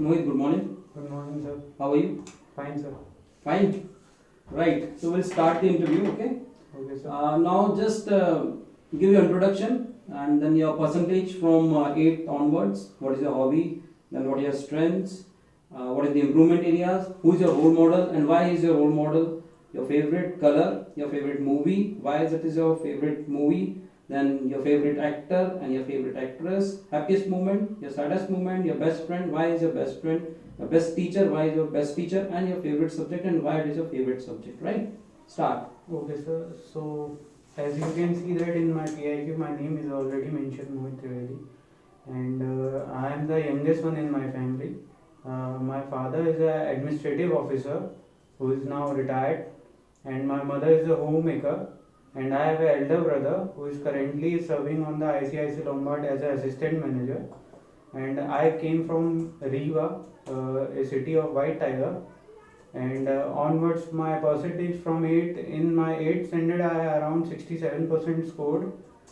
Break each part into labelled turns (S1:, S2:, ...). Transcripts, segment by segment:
S1: Mohit, good morning.
S2: Good morning, sir.
S1: How are you?
S2: Fine, sir.
S1: Fine. Right. So we'll start the interview. Okay.
S2: Okay, sir.
S1: Now just give your introduction and then your percentage from 8 onwards. What is your hobby? Then what are your strengths? What is the improvement areas? Who is your role model and why is your role model? Your favorite color, your favorite movie, why is it is your favorite movie? Then your favorite actor and your favorite actress. Happiest moment, your saddest moment, your best friend, why is your best friend? Your best teacher, why is your best teacher? And your favorite subject and why it is your favorite subject, right? Start.
S2: Okay, sir. So, as you can see that in my PIQ, my name is already mentioned, Mohit Trivedi, and I am the youngest one in my family. My father is an administrative officer who is now retired, and my mother is a homemaker. And I have an elder brother who is currently serving on the ICIC Lombard as an assistant manager. And I came from Riva, a city of White Tiger. And onwards, my percentage from 8 in my 8th standard, I around 67% scored.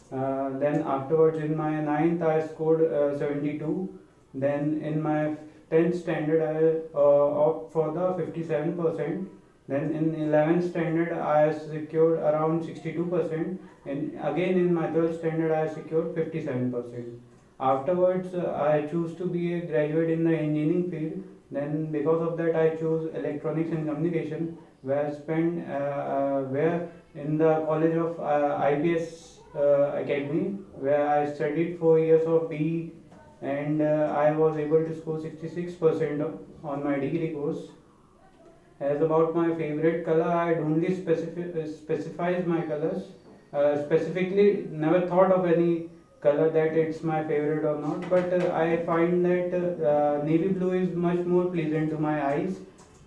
S2: Then afterwards, in my 9th, I scored 72. Then in my 10th standard, I opt for the 57%. Then in 11th standard I secured around 62%, and again in my 12th standard I secured 57%. Afterwards I choose to be a graduate in the engineering field. Then because of that I chose electronics and communication, where I spent where in the college of IPS Academy, where I studied 4 years of BE, and I was able to score 66% on my degree course. As about my favorite color, I only specifies my colors. Specifically, never thought of any color that it's my favorite or not. But I find that navy blue is much more pleasant to my eyes.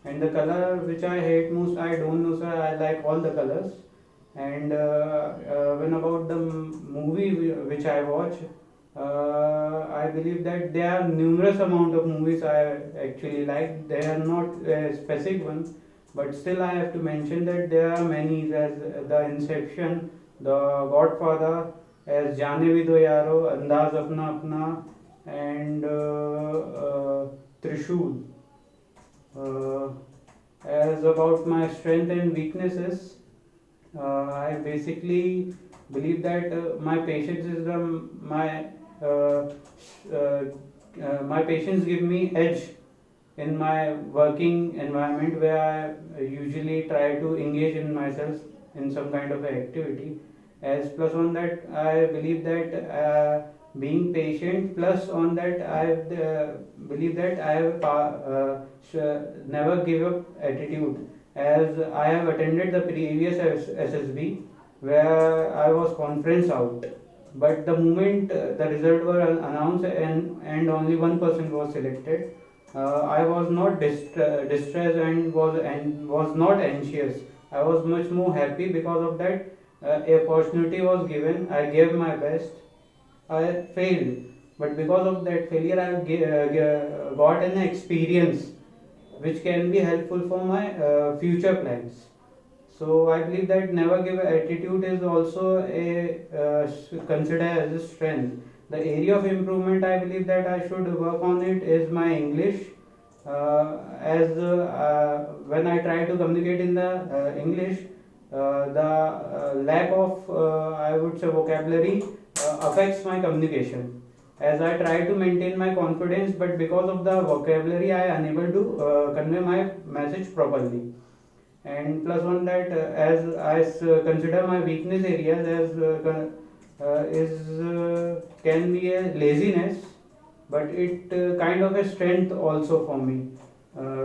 S2: And the color which I hate most, I don't know, sir. I like all the colors. And when about the movie which I watch, I believe that there are numerous amount of movies I actually like. They are not a specific one, but still I have to mention that there are many, as the Inception, the Godfather, as Jaane Bhi Do Yaro, Andaz Apna Apna, and Trishul. As about my strength and weaknesses, I basically believe that my patience is my patients give me edge in my working environment, where I usually try to engage in myself in some kind of activity. As plus on that, I believe that being patient, plus on that I believe that I have never give up attitude, as I have attended the previous SSB where I was conference out. But the moment the result were announced and only one person was selected, I was not distressed and was not anxious. I was much more happy because of that. A opportunity was given. I gave my best. I failed, but because of that failure, I got an experience which can be helpful for my future plans. So I believe that never give attitude is also a considered as a strength. The area of improvement I believe that I should work on it is my English. As when I try to communicate in the English, the lack of I would say vocabulary affects my communication. As I try to maintain my confidence, but because of the vocabulary, I am unable to convey my message properly. And plus on that, as I consider my weakness areas as can be a laziness, but it kind of a strength also for me,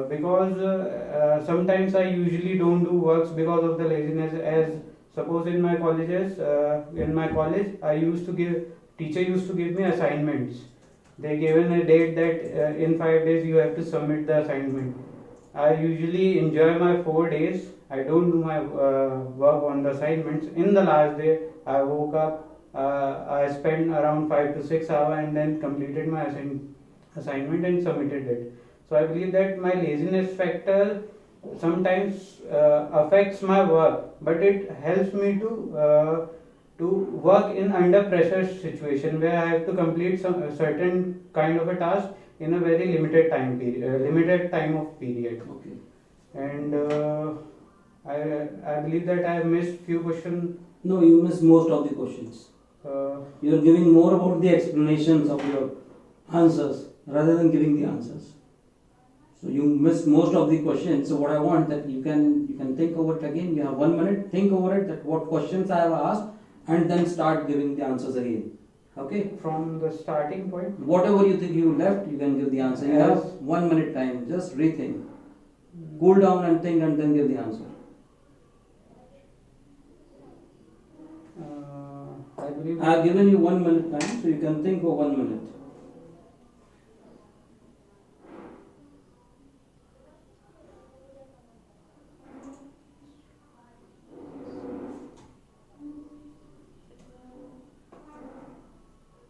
S2: because sometimes I usually don't do works because of the laziness. As suppose in my colleges, in my college, teacher used to give me assignments. They given a date that in 5 days you have to submit the assignment. I usually enjoy my 4 days. I don't do my work on the assignments. In the last day, I woke up. I spent around 5 to 6 hours and then completed my assignment and submitted it. So I believe that my laziness factor sometimes affects my work, but it helps me to work in under pressure situation, where I have to complete some certain kind of a task in a very limited time period, limited time of period.
S1: Okay.
S2: And I believe that I have missed few questions.
S1: No, you missed most of the questions. You are giving more about the explanations of your answers rather than giving the answers. So you missed most of the questions. So what I want that you can think over it again. You have 1 minute. Think over it. That what questions I have asked, and then start giving the answers again. Okay.
S2: From the starting point.
S1: Whatever you think you left, you can give the answer. You have 1 minute time. Just rethink. Cool down and think, and then give the answer.
S2: I believe
S1: I have given you 1 minute time, so you can think for 1 minute.